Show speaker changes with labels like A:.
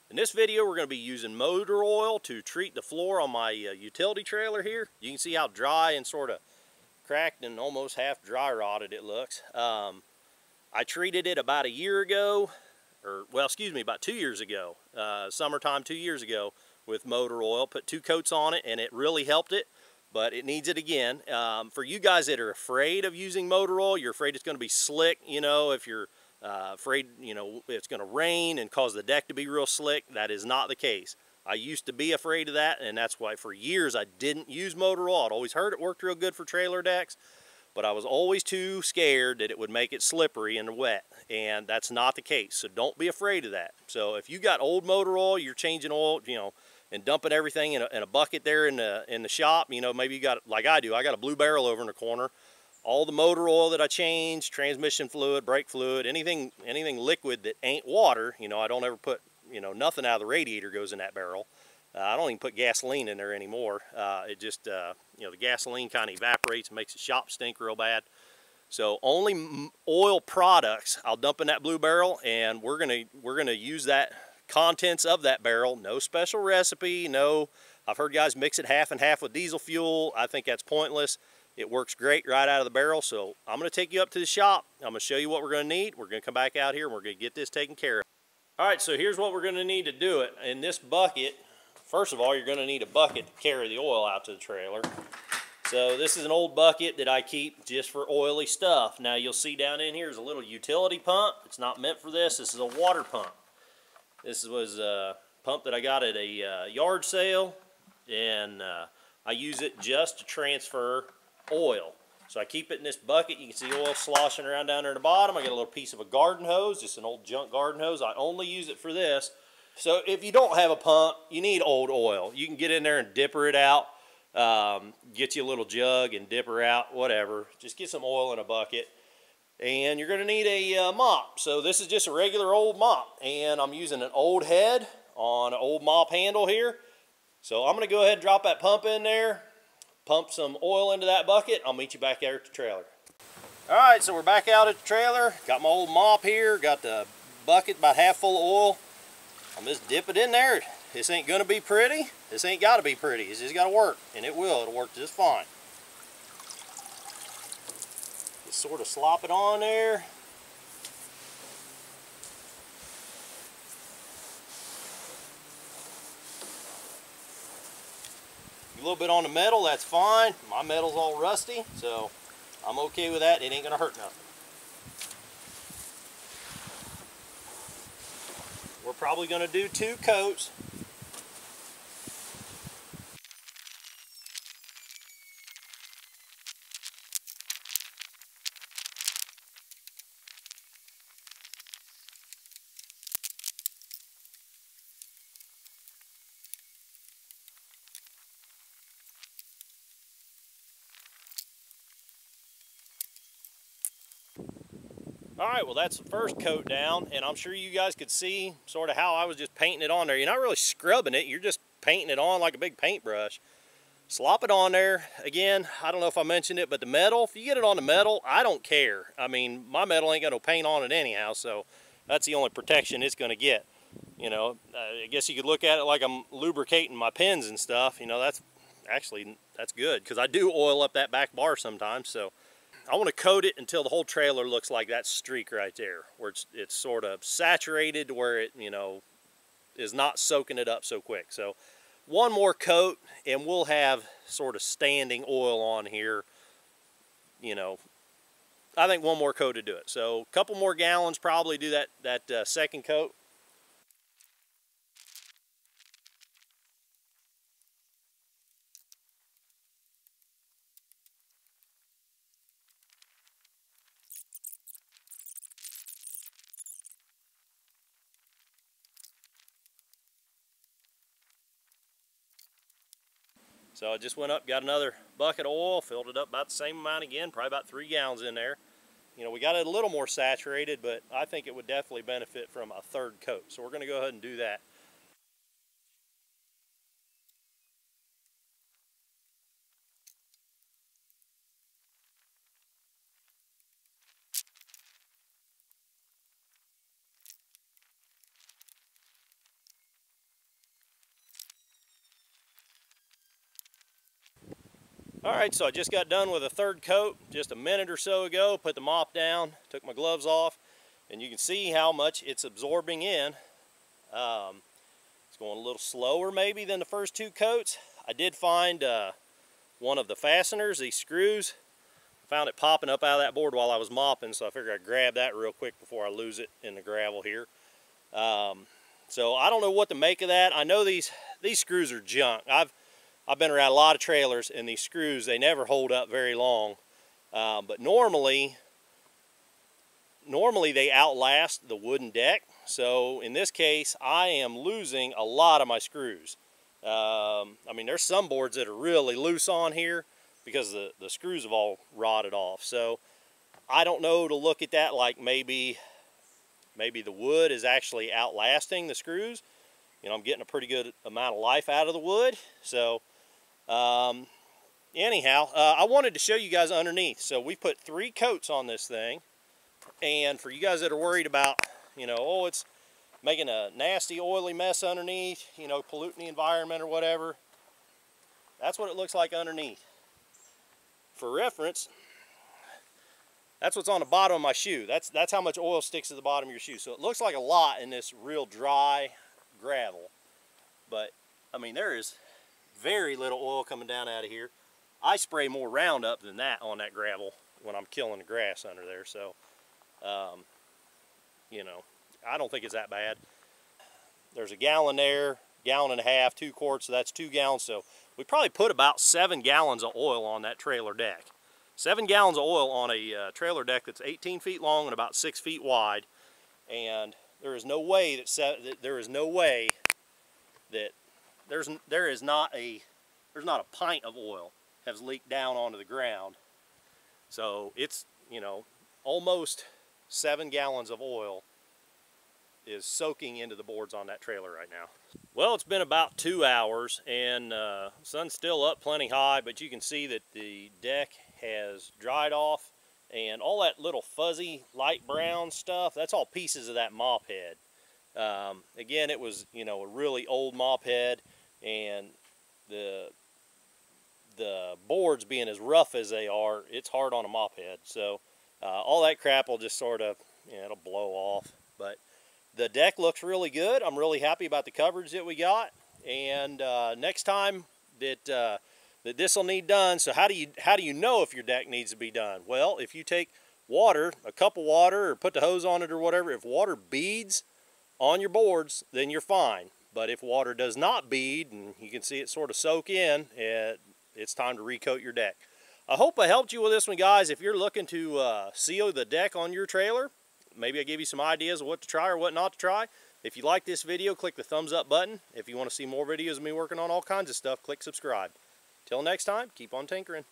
A: In this video, we're going to be using motor oil to treat the floor on my utility trailer here. You can see how dry and sort of cracked and almost half dry rotted it looks. I treated it about a year ago, or well, excuse me, about 2 years ago, summertime 2 years ago with motor oil. Put 2 coats on it and it really helped it, but it needs it again. For you guys that are afraid of using motor oil, you're afraid it's going to be slick, you know, if you're afraid, you know, it's going to rain and cause the deck to be real slick. That is not the case. I used to be afraid of that, and that's why for years I didn't use motor oil. I'd always heard it worked real good for trailer decks, but I was always too scared that it would make it slippery and wet, and that's not the case. So don't be afraid of that. So if you got old motor oil, you're changing oil, you know, and dumping everything in a bucket there in the shop, you know, maybe you got, like I do, I got a blue barrel over in the corner. All the motor oil that I change, transmission fluid, brake fluid, anything liquid that ain't water, you know, I don't ever put, you know, nothing out of the radiator goes in that barrel. I don't even put gasoline in there anymore. It just, you know, the gasoline kind of evaporates and makes the shop stink real bad. So only oil products I'll dump in that blue barrel, and we're gonna use that contents of that barrel. No special recipe. No, I've heard guys mix it half and half with diesel fuel. I think that's pointless. It works great right out of the barrel. So I'm going to take you up to the shop. I'm going to show you what we're going to need. We're going to come back out here and we're going to get this taken care of. All right, so here's what we're going to need to do it. In this bucket, first of all, you're going to need a bucket to carry the oil out to the trailer. So this is an old bucket that I keep just for oily stuff. Now you'll see down in here is a little utility pump. It's not meant for this. This is a water pump. This was a pump that I got at a yard sale, and I use it just to transfer oil. So I keep it in this bucket. You can see oil sloshing around down there at the bottom. I got a little piece of a garden hose, just an old junk garden hose. I only use it for this. So if you don't have a pump, you need old oil. You can get in there and dipper it out. Get you a little jug and dipper out, whatever. Just get some oil in a bucket. And you're going to need a mop. So this is just a regular old mop. And I'm using an old head on an old mop handle here. So I'm going to go ahead and drop that pump in there. Pump some oil into that bucket. I'll meet you back there at the trailer. Alright, so we're back out at the trailer. Got my old mop here. Got the bucket about half full of oil. I'm just dip it in there. This ain't going to be pretty. This ain't got to be pretty. It's just got to work. And it will. It'll work just fine. Just sort of slop it on there. A little bit on the metal, that's fine. My metal's all rusty, so I'm okay with that. It ain't gonna hurt nothing. We're probably gonna do 2 coats. Alright, well that's the first coat down, and I'm sure you guys could see sort of how I was just painting it on there. You're not really scrubbing it, you're just painting it on like a big paintbrush. Slop it on there. Again, I don't know if I mentioned it, but the metal, if you get it on the metal, I don't care. I mean, my metal ain't got no paint on it anyhow, so that's the only protection it's going to get. You know, I guess you could look at it like I'm lubricating my pins and stuff. You know, that's good, because I do oil up that back bar sometimes, so I want to coat it until the whole trailer looks like that streak right there, where it's sort of saturated to where it, you know, is not soaking it up so quick. So one more coat and we'll have sort of standing oil on here. You know, I think one more coat to do it. So a couple more gallons probably do that second coat. So I just went up, got another bucket of oil, filled it up about the same amount again, probably about 3 gallons in there. You know, we got it a little more saturated, but I think it would definitely benefit from a 3rd coat. So we're going to go ahead and do that. Alright, so I just got done with a third coat just a minute or so ago. Put the mop down, took my gloves off, and you can see how much it's absorbing in. It's going a little slower maybe than the first two coats. I did find one of the fasteners, these screws. Found it popping up out of that board while I was mopping, so I figured I'd grab that real quick before I lose it in the gravel here. So I don't know what to make of that. I know these screws are junk. I've been around a lot of trailers, and these screws, they never hold up very long. But normally they outlast the wooden deck. So in this case, I am losing a lot of my screws. I mean, there's some boards that are really loose on here because the screws have all rotted off. So I don't know to look at that like maybe the wood is actually outlasting the screws. You know, I'm getting a pretty good amount of life out of the wood. So anyhow, I wanted to show you guys underneath. So we put 3 coats on this thing. And for you guys that are worried about, you know, oh, it's making a nasty oily mess underneath, you know, polluting the environment or whatever, that's what it looks like underneath. For reference, that's what's on the bottom of my shoe. That's how much oil sticks to the bottom of your shoe. So it looks like a lot in this real dry gravel. But, I mean, there is very little oil coming down out of here. I spray more Roundup than that on that gravel when I'm killing the grass under there. So, you know, I don't think it's that bad. There's a gallon there, gallon and a half, 2 quarts, so that's 2 gallons. So we probably put about 7 gallons of oil on that trailer deck. 7 gallons of oil on a trailer deck that's 18 feet long and about 6 feet wide. And there is no way that there's not a pint of oil has leaked down onto the ground. So it's, you know, almost 7 gallons of oil is soaking into the boards on that trailer right now. Well, it's been about 2 hours, and sun's still up plenty high, but you can see that the deck has dried off, and all that little fuzzy light brown stuff, that's all pieces of that mop head. Again, it was, you know, a really old mop head, and the boards being as rough as they are, it's hard on a mop head. So all that crap will just sort of, you know, it'll blow off. But the deck looks really good. I'm really happy about the coverage that we got. And next time that this will need done. So how do you know if your deck needs to be done? Well, if you take water, a cup of water, or put the hose on it or whatever, if water beads on your boards, then you're fine. But if water does not bead, and you can see it sort of soak in, it's time to recoat your deck. I hope I helped you with this one, guys. If you're looking to seal the deck on your trailer, maybe I gave you some ideas of what to try or what not to try. If you like this video, click the thumbs up button. If you want to see more videos of me working on all kinds of stuff, click subscribe. Till next time, keep on tinkering.